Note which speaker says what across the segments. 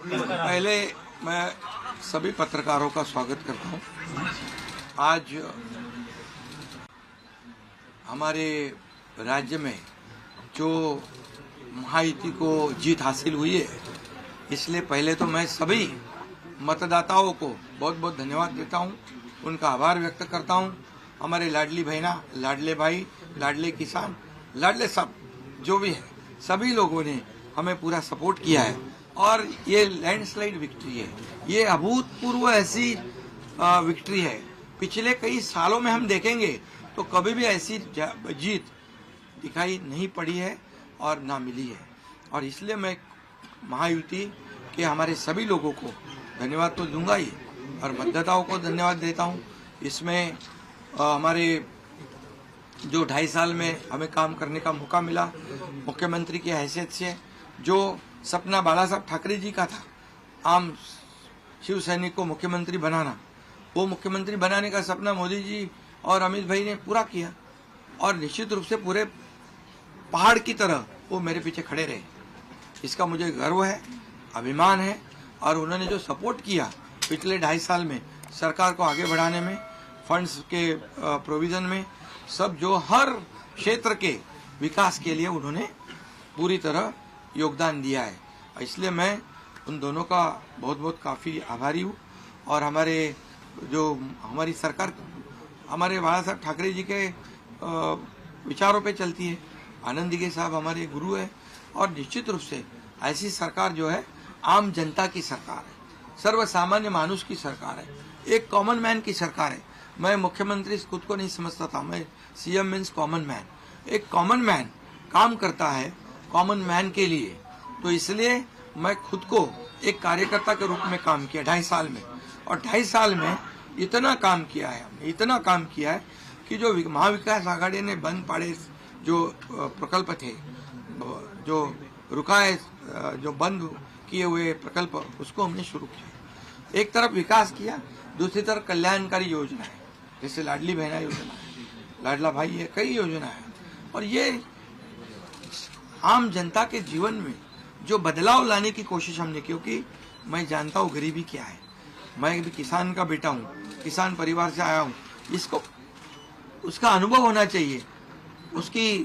Speaker 1: पहले मैं सभी पत्रकारों का स्वागत करता हूं। आज हमारे राज्य में जो महायुति को जीत हासिल हुई है, इसलिए पहले तो मैं सभी मतदाताओं को बहुत बहुत धन्यवाद देता हूं, उनका आभार व्यक्त करता हूं। हमारे लाडली बहना, लाडले भाई, लाडले किसान, लाडले सब जो भी है, सभी लोगों ने हमें पूरा सपोर्ट किया है और ये लैंडस्लाइड विक्ट्री है। ये अभूतपूर्व ऐसी विक्ट्री है। पिछले कई सालों में हम देखेंगे तो कभी भी ऐसी जीत दिखाई नहीं पड़ी है और ना मिली है। और इसलिए मैं महायुति के हमारे सभी लोगों को धन्यवाद तो दूंगा ही और मतदाताओं को धन्यवाद देता हूं। इसमें हमारे जो 2.5 साल में हमें काम करने का मौका मिला, मुख्यमंत्री की हैसियत से जो सपना बाला साहब ठाकरे जी का था, आम शिव सैनिक को मुख्यमंत्री बनाना, वो मुख्यमंत्री बनाने का सपना मोदी जी और अमित भाई ने पूरा किया और निश्चित रूप से पूरे पहाड़ की तरह वो मेरे पीछे खड़े रहे। इसका मुझे गर्व है, अभिमान है। और उन्होंने जो सपोर्ट किया पिछले 2.5 साल में सरकार को आगे बढ़ाने में, फंड्स के प्रोविजन में, सब जो हर क्षेत्र के विकास के लिए उन्होंने पूरी तरह योगदान दिया है। इसलिए मैं उन दोनों का बहुत बहुत काफ़ी आभारी हूँ। और हमारी सरकार हमारे बाला साहब ठाकरे जी के विचारों पे चलती है। आनंद दिघे साहब हमारे गुरु है और निश्चित रूप से ऐसी सरकार जो है आम जनता की सरकार है, सर्वसामान्य मानुष की सरकार है, एक कॉमन मैन की सरकार है। मैं मुख्यमंत्री खुद को नहीं समझता था, मैं सीएम मीन्स कॉमन मैन। एक कॉमन मैन काम करता है कॉमन मैन के लिए, तो इसलिए मैं खुद को एक कार्यकर्ता के रूप में काम किया 2.5 साल में। और 2.5 साल में इतना काम किया है, हमने इतना काम किया है कि जो महाविकास आघाड़ी ने बंद पड़े जो प्रकल्प थे, जो रुकाए, जो बंद किए हुए प्रकल्प, उसको हमने शुरू किया। एक तरफ विकास किया, दूसरी तरफ कल्याणकारी योजना है, जैसे लाडली बहना योजना है, लाडला भाई है, कई योजना है। और ये आम जनता के जीवन में जो बदलाव लाने की कोशिश हमने, क्योंकि मैं जानता हूँ गरीबी क्या है, मैं भी किसान का बेटा हूँ, किसान परिवार से आया हूँ, इसको उसका अनुभव होना चाहिए, उसकी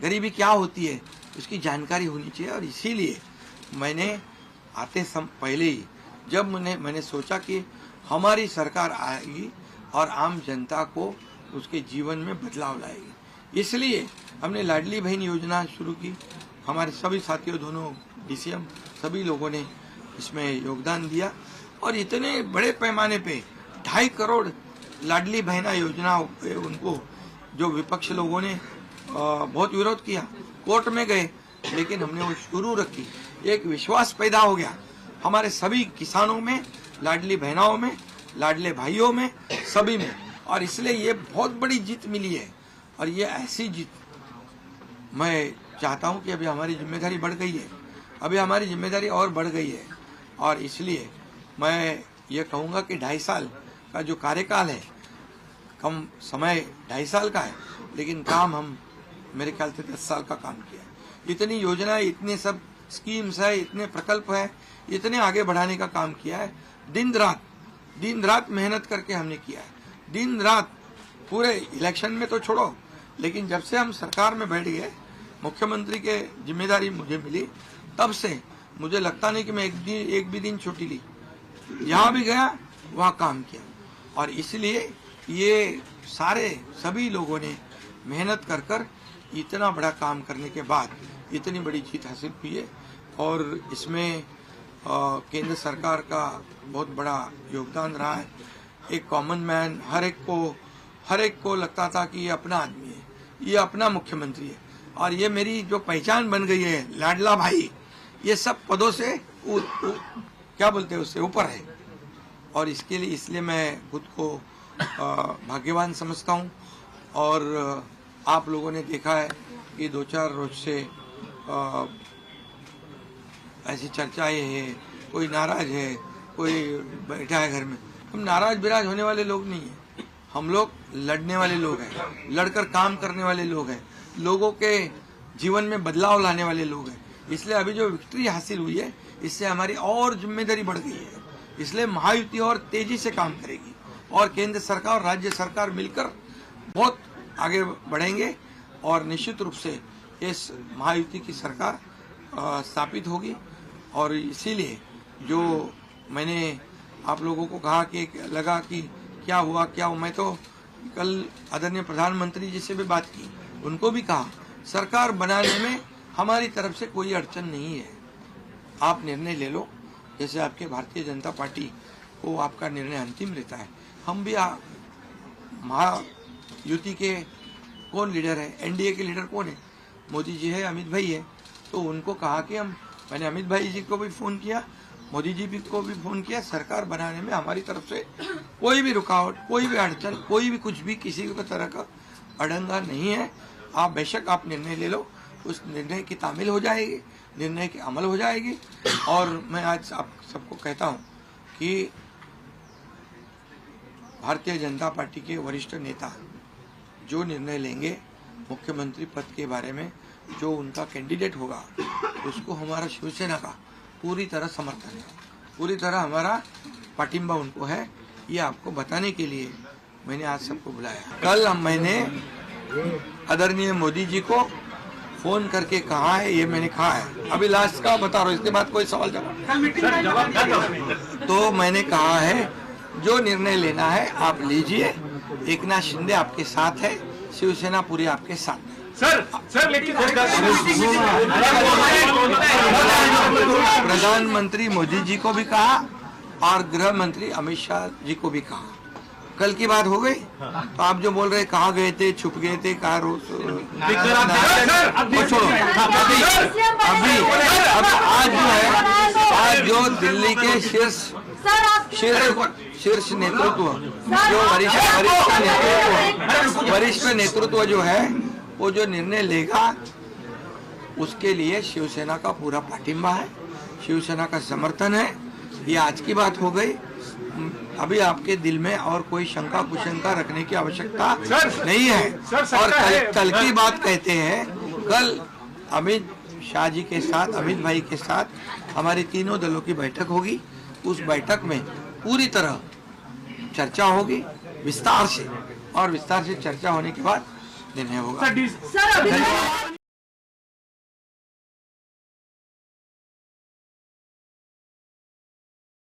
Speaker 1: गरीबी क्या होती है उसकी जानकारी होनी चाहिए। और इसीलिए मैंने आते पहले ही जब मैंने सोचा कि हमारी सरकार आएगी और आम जनता को उसके जीवन में बदलाव लाएगी, इसलिए हमने लाडली बहन योजना शुरू की। हमारे सभी साथियों, दोनों डीसीएम, सभी लोगों ने इसमें योगदान दिया और इतने बड़े पैमाने पे 2.5 करोड़ लाडली बहना योजना उनको जो विपक्ष लोगों ने बहुत विरोध किया, कोर्ट में गए, लेकिन हमने वो शुरू रखी। एक विश्वास पैदा हो गया हमारे सभी किसानों में, लाडली बहनाओं में, लाडले भाइयों में, सभी में। और इसलिए ये बहुत बड़ी जीत मिली है। और ये ऐसी जीत मैं चाहता हूं कि अभी हमारी जिम्मेदारी बढ़ गई है, अभी हमारी जिम्मेदारी और बढ़ गई है। और इसलिए मैं ये कहूँगा कि 2.5 साल का जो कार्यकाल है, कम समय 2.5 साल का है, लेकिन काम हम मेरे ख्याल से 10 साल का काम किया है। इतनी योजनाएं, इतने सब स्कीम्स है, इतने प्रकल्प है, इतने आगे बढ़ाने का काम किया है। दिन रात मेहनत करके हमने किया है, दिन रात। पूरे इलेक्शन में तो छोड़ो, लेकिन जब से हम सरकार में बैठ गए, मुख्यमंत्री के जिम्मेदारी मुझे मिली, तब से मुझे लगता नहीं कि मैं एक भी दिन छुट्टी ली। जहाँ भी गया वहाँ काम किया। और इसलिए ये सभी लोगों ने मेहनत कर इतना बड़ा काम करने के बाद इतनी बड़ी जीत हासिल हुई है। और इसमें केंद्र सरकार का बहुत बड़ा योगदान रहा है। एक कॉमन मैन, हर एक को लगता था कि ये अपना आदमी है, ये अपना मुख्यमंत्री है। और ये मेरी जो पहचान बन गई है, लाडला भाई, ये सब पदों से क्या बोलते हैं उससे ऊपर है। और इसलिए मैं खुद को भाग्यवान समझता हूँ। और आप लोगों ने देखा है कि 2-4 रोज से ऐसी चर्चाएं हैं, कोई नाराज है, कोई बैठा है घर में। हम नाराज बिराज होने वाले लोग नहीं हैं, हम लोग लड़ने वाले लोग हैं, लड़कर काम करने वाले लोग हैं, लोगों के जीवन में बदलाव लाने वाले लोग हैं। इसलिए अभी जो विक्ट्री हासिल हुई है इससे हमारी और जिम्मेदारी बढ़ गई है। इसलिए महायुति और तेजी से काम करेगी और केंद्र सरकार और राज्य सरकार मिलकर बहुत आगे बढ़ेंगे और निश्चित रूप से इस महायुति की सरकार स्थापित होगी। और इसीलिए जो मैंने आप लोगों को कहा कि लगा कि क्या हुआ, मैं तो कल आदरणीय प्रधानमंत्री जी से भी बात की, उनको भी कहा सरकार बनाने में हमारी तरफ से कोई अड़चन नहीं है, आप निर्णय ले लो। जैसे आपके भारतीय जनता पार्टी को आपका निर्णय अंतिम रहता है, हम भी महायुति के कौन लीडर है, एनडीए के लीडर कौन है, मोदी जी है, अमित भाई है, तो उनको कहा कि मैंने अमित भाई जी को भी फोन किया, मोदी जी को भी फोन किया, सरकार बनाने में हमारी तरफ से कोई भी रुकावट, कोई भी अड़चन, कोई भी कुछ भी किसी भी तरह का अड़ंगा नहीं है। आप बेशक आप निर्णय ले लो, उस निर्णय की तामील हो जाएगी, निर्णय की अमल हो जाएगी। और मैं आज आप सबको कहता हूं कि भारतीय जनता पार्टी के वरिष्ठ नेता जो निर्णय लेंगे मुख्यमंत्री पद के बारे में, जो उनका कैंडिडेट होगा, उसको हमारा शिवसेना का पूरी तरह समर्थन है, पूरी तरह हमारा पाटिंबा उनको है। ये आपको बताने के लिए मैंने आज सबको बुलाया। कल मैंने आदरणीय मोदी जी को फोन करके कहा है, ये मैंने कहा है, अभी लास्ट का बता रहा हूँ, इसके बाद कोई सवाल जवाब। तो मैंने कहा है जो निर्णय लेना है आप लीजिए, एकनाथ शिंदे आपके साथ है, शिवसेना पूरी आपके साथ है।
Speaker 2: सर लेकिन
Speaker 1: प्रधानमंत्री मोदी जी को भी कहा और गृह मंत्री अमित शाह जी को भी कहा। कल की बात हो गई, तो आप जो बोल रहे कहाँ गए थे, छुप गए थे, कहाँ छोड़ो। अभी आज जो है, आज जो दिल्ली के शीर्ष नेतृत्व, जो वरिष्ठ नेतृत्व जो है, वो जो निर्णय लेगा उसके लिए शिवसेना का पूरा पाटिंबा है, शिवसेना का समर्थन है। ये आज की बात हो गई, अभी आपके दिल में और कोई शंका कुशंका रखने की आवश्यकता नहीं है। और कल की बात कहते हैं, कल अमित शाह जी के साथ, अमित भाई के साथ हमारे तीनों दलों की बैठक होगी। उस बैठक में पूरी तरह चर्चा होगी विस्तार से, और विस्तार से चर्चा होने के बाद निर्णय होगा।